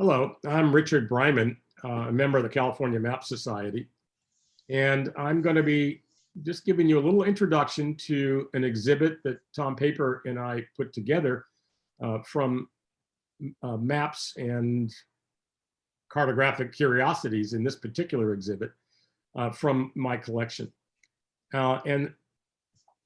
Hello, I'm Richard Breiman, a member of the California Map Society, and I'm going to be just giving you a little introduction to an exhibit that Tom Paper and I put together from maps and cartographic curiosities in this particular exhibit from my collection. And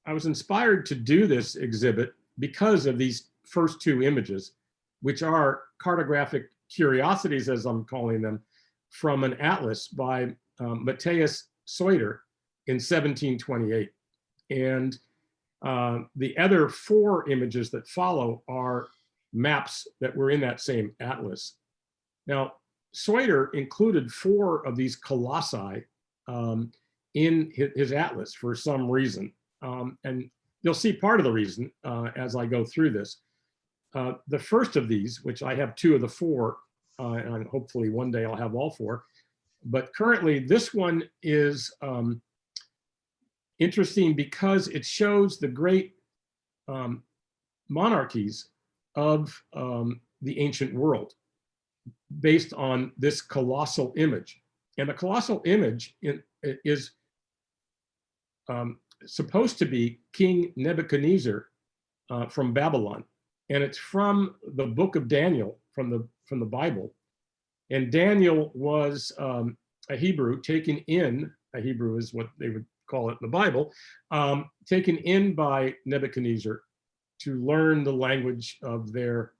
I was inspired to do this exhibit because of these first two images, which are cartographic curiosities, as I'm calling them, from an atlas by Matthias Seutter in 1728. And the other four images that follow are maps that were in that same atlas. Now, Seutter included four of these colossi in his atlas for some reason. And you'll see part of the reason as I go through this. The first of these, which I have two of the four, and hopefully one day I'll have all four, but currently this one is interesting because it shows the great monarchies of the ancient world based on this colossal image. And the colossal image is supposed to be King Nebuchadnezzar from Babylon. And it's from the book of Daniel, from the Bible. And Daniel was a Hebrew taken in, a Hebrew is what they would call it in the Bible, taken in by Nebuchadnezzar to learn the language of their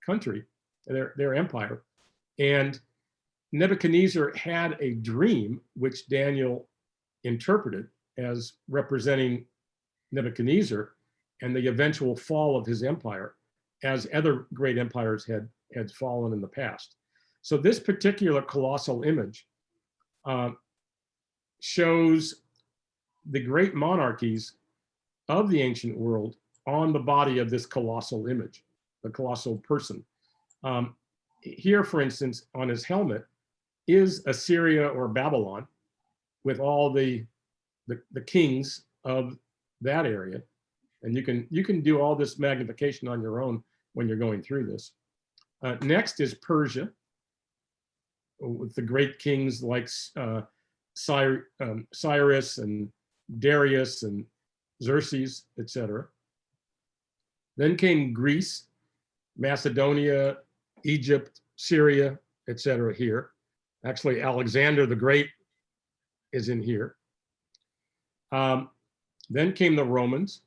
country, their empire. And Nebuchadnezzar had a dream which Daniel interpreted as representing Nebuchadnezzar and the eventual fall of his empire, as other great empires had fallen in the past. So this particular colossal image shows the great monarchies of the ancient world on the body of this colossal image, the colossal person. Here, for instance, on his helmet is Assyria or Babylon with all the kings of that area. And you can do all this magnification on your own when you're going through this. Next is Persia, with the great kings like Cyrus and Darius and Xerxes, etc. Then came Greece, Macedonia, Egypt, Syria, etc. here. Actually, Alexander the Great is in here. Then came the Romans,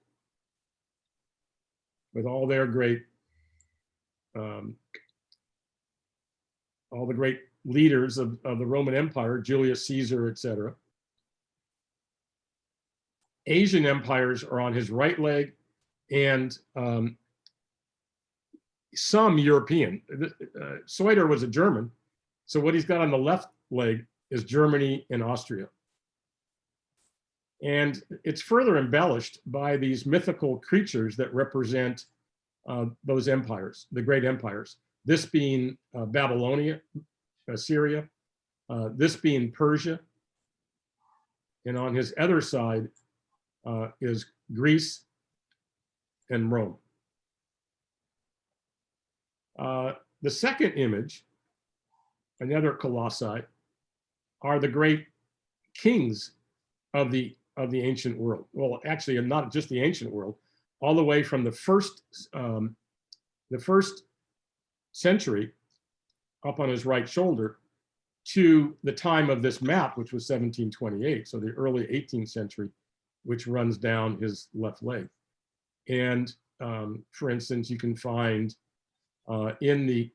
with all their great, all the great leaders of the Roman Empire, Julius Caesar, etc. Asian empires are on his right leg, and some European. Seutter was a German, so what he's got on the left leg is Germany and Austria. And it's further embellished by these mythical creatures that represent those empires, the great empires. This being Babylonia, Assyria, this being Persia. And on his other side is Greece and Rome. The second image, another colossi, are the great kings of the ancient world. Well, actually, not just the ancient world, all the way from the first century up on his right shoulder to the time of this map, which was 1728, so the early 18th century, which runs down his left leg. And for instance, you can find in the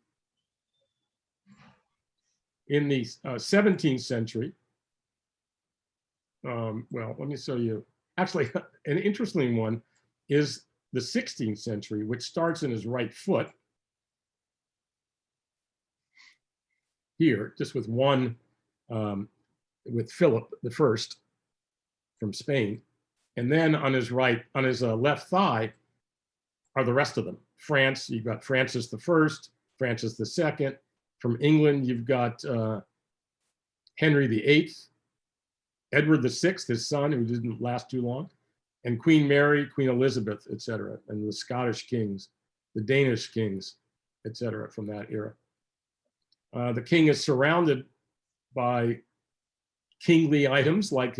17th century, well, let me show you. Actually, an interesting one is the 16th century, which starts in his right foot here, just with one, with Philip the First from Spain. And then on his right, on his left thigh are the rest of them. France, you've got Francis the First, Francis the Second. From England, you've got Henry the Eighth, Edward VI, his son, who didn't last too long, and Queen Mary, Queen Elizabeth, etc., and the Scottish kings, the Danish kings, etc. from that era. The king is surrounded by kingly items like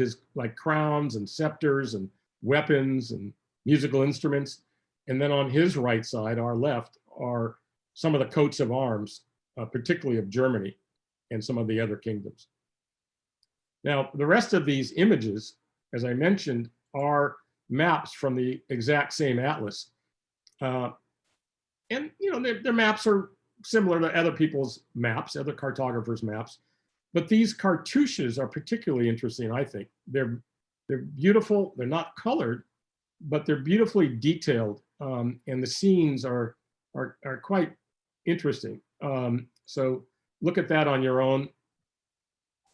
crowns and scepters and weapons and musical instruments. And then on his right side, our left, are some of the coats of arms, particularly of Germany and some of the other kingdoms. Now, the rest of these images, as I mentioned, are maps from the exact same atlas. And their maps are similar to other people's maps, other cartographers' maps. But these cartouches are particularly interesting, I think. They're beautiful. They're not colored, but they're beautifully detailed, and the scenes are quite interesting. So look at that on your own,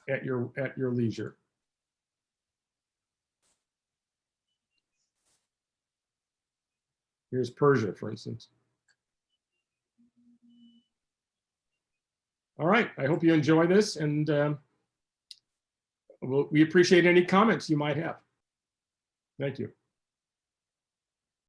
at your leisure. Here's Persia, for instance. All right, I hope you enjoy this, and we appreciate any comments you might have. Thank you.